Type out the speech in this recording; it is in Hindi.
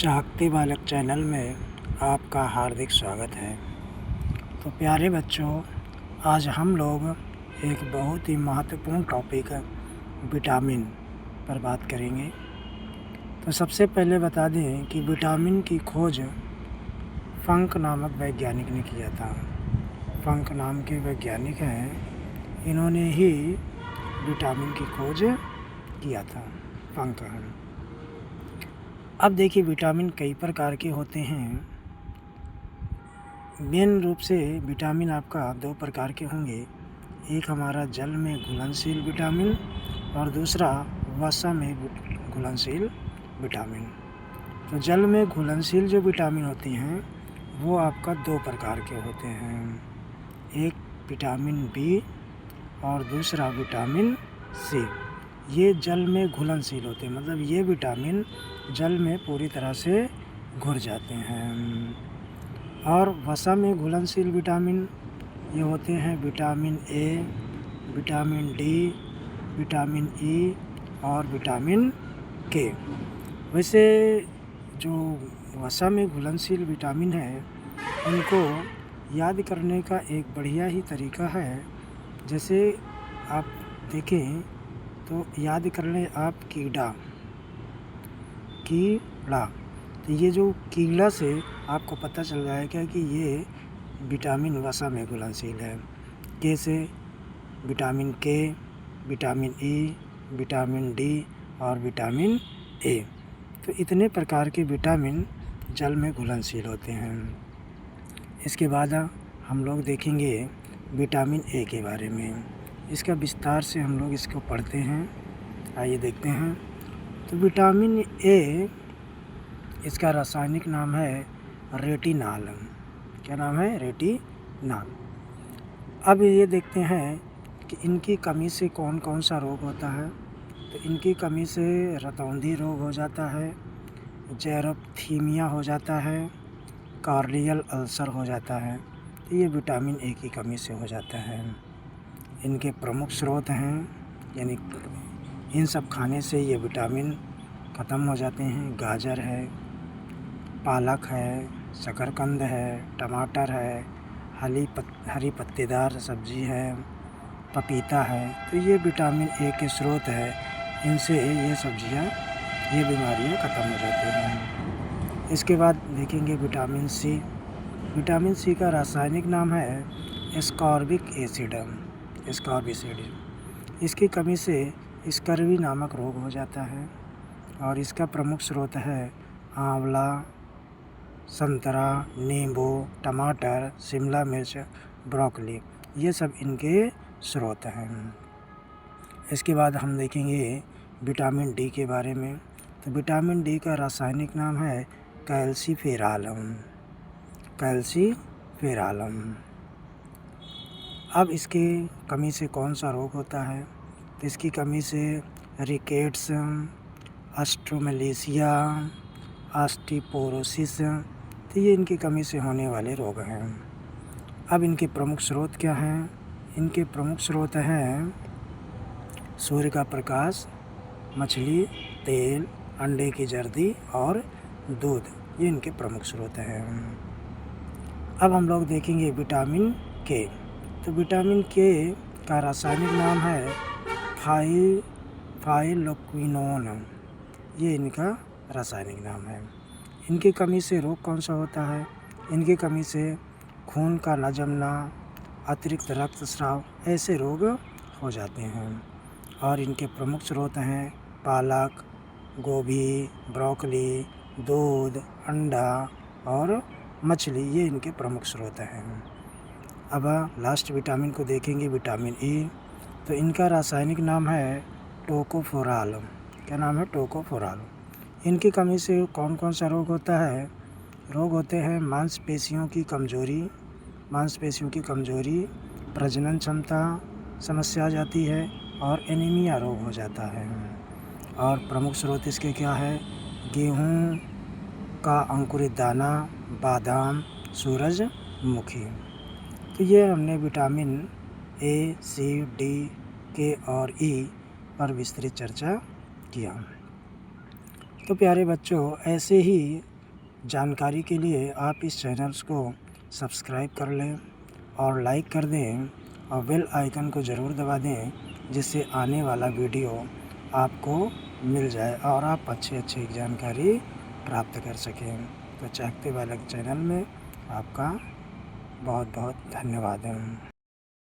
चाहते बालक चैनल में आपका हार्दिक स्वागत है। तो प्यारे बच्चों, आज हम लोग एक बहुत ही महत्वपूर्ण टॉपिक विटामिन पर बात करेंगे। तो सबसे पहले बता दें कि विटामिन की खोज फंक नामक वैज्ञानिक ने किया था। फंक नाम के वैज्ञानिक हैं, इन्होंने ही विटामिन की खोज किया था। फंक। अब देखिए, विटामिन कई प्रकार के होते हैं। मेन रूप से विटामिन आपका दो प्रकार के होंगे। एक हमारा जल में घुलनशील विटामिन और दूसरा वसा में घुलनशील विटामिन। तो जल में घुलनशील जो विटामिन होती हैं वो आपका दो प्रकार के होते हैं। एक विटामिन बी और दूसरा विटामिन सी। ये जल में घुलनशील होते हैं, मतलब ये विटामिन जल में पूरी तरह से घुल जाते हैं। और वसा में घुलनशील विटामिन ये होते हैं vitamin A, vitamin D, vitamin E और विटामिन के। वैसे जो वसा में घुलनशील विटामिन है उनको याद करने का एक बढ़िया ही तरीका है। जैसे आप देखें तो याद कर लें आप कीड़ा। तो ये जो कीड़ा से आपको पता चल जाएगा कि ये विटामिन वसा में घुलनशील है। के से विटामिन के, विटामिन ई, विटामिन डी और विटामिन ए। तो इतने प्रकार के विटामिन जल में घुलनशील होते हैं। इसके बाद हम लोग देखेंगे विटामिन ए के बारे में। इसका विस्तार से हम लोग इसको पढ़ते हैं। आइए देखते हैं। तो विटामिन ए, इसका रासायनिक नाम है रेटिनाल। क्या नाम है? रेटिनाल। अब ये देखते हैं कि इनकी कमी से कौन कौन सा रोग होता है। तो इनकी कमी से रतौंधी रोग हो जाता है, जेरोप्थीमिया हो जाता है, कार्डियल अल्सर हो जाता है। तो ये विटामिन ए की कमी से हो जाता है। इनके प्रमुख स्रोत हैं, यानी इन सब खाने से ये विटामिन ख़त्म हो जाते हैं। गाजर है, पालक है, शकरकंद है, टमाटर है, हरी पत्तेदार सब्जी है, पपीता है। तो ये विटामिन ए के स्रोत है। इनसे ये सब्जियां, ये बीमारियां ख़त्म हो जाती हैं। इसके बाद देखेंगे विटामिन सी। विटामिन सी का रासायनिक नाम है एस्कॉर्बिक एसिड। इसकी कमी से स्कर्वी नामक रोग हो जाता है। और इसका प्रमुख स्रोत है आंवला, संतरा, नींबू, टमाटर, शिमला मिर्च, ब्रोकली। ये सब इनके स्रोत हैं। इसके बाद हम देखेंगे विटामिन डी के बारे में। तो विटामिन डी का रासायनिक नाम है कैल्सीफेरालम। अब इसकी कमी से कौन सा रोग होता है? तो इसकी कमी से रिकेट्स, ऑस्ट्रोमलेशिया, ऑस्टियोपोरोसिस। तो ये इनकी कमी से होने वाले रोग हैं। अब इनके प्रमुख स्रोत क्या हैं? इनके प्रमुख स्रोत हैं सूर्य का प्रकाश, मछली, तेल, अंडे की जर्दी और दूध। ये इनके प्रमुख स्रोत हैं। अब हम लोग देखेंगे विटामिन के। तो विटामिन के का रासायनिक नाम है फाइलोक्विनोन। ये इनका रासायनिक नाम है। इनकी कमी से रोग कौन सा होता है? इनकी कमी से खून का न जमना, अतिरिक्त रक्तस्राव, ऐसे रोग हो जाते हैं। और इनके प्रमुख स्रोत हैं पालक, गोभी, ब्रोकली, दूध, अंडा और मछली। ये इनके प्रमुख स्रोत हैं। अब लास्ट विटामिन को देखेंगे, विटामिन ई। तो इनका रासायनिक नाम है टोकोफेरोल। क्या नाम है? टोकोफेरोल। इनकी कमी से कौन कौन सा रोग होता है? रोग होते हैं मांसपेशियों की कमजोरी, प्रजनन क्षमता समस्या आ जाती है और एनीमिया रोग हो जाता है। और प्रमुख स्रोत इसके क्या है? गेहूँ का अंकुरित दाना, बादाम, सूरजमुखी। तो ये हमने विटामिन ए, सी, डी, के और ई पर विस्तृत चर्चा किया। तो प्यारे बच्चों, ऐसे ही जानकारी के लिए आप इस चैनल्स को सब्सक्राइब कर लें और लाइक कर दें और बेल आइकन को ज़रूर दबा दें, जिससे आने वाला वीडियो आपको मिल जाए और आप अच्छी जानकारी प्राप्त कर सकें। तो चाकते बालक चैनल में आपका बहुत बहुत धन्यवाद है।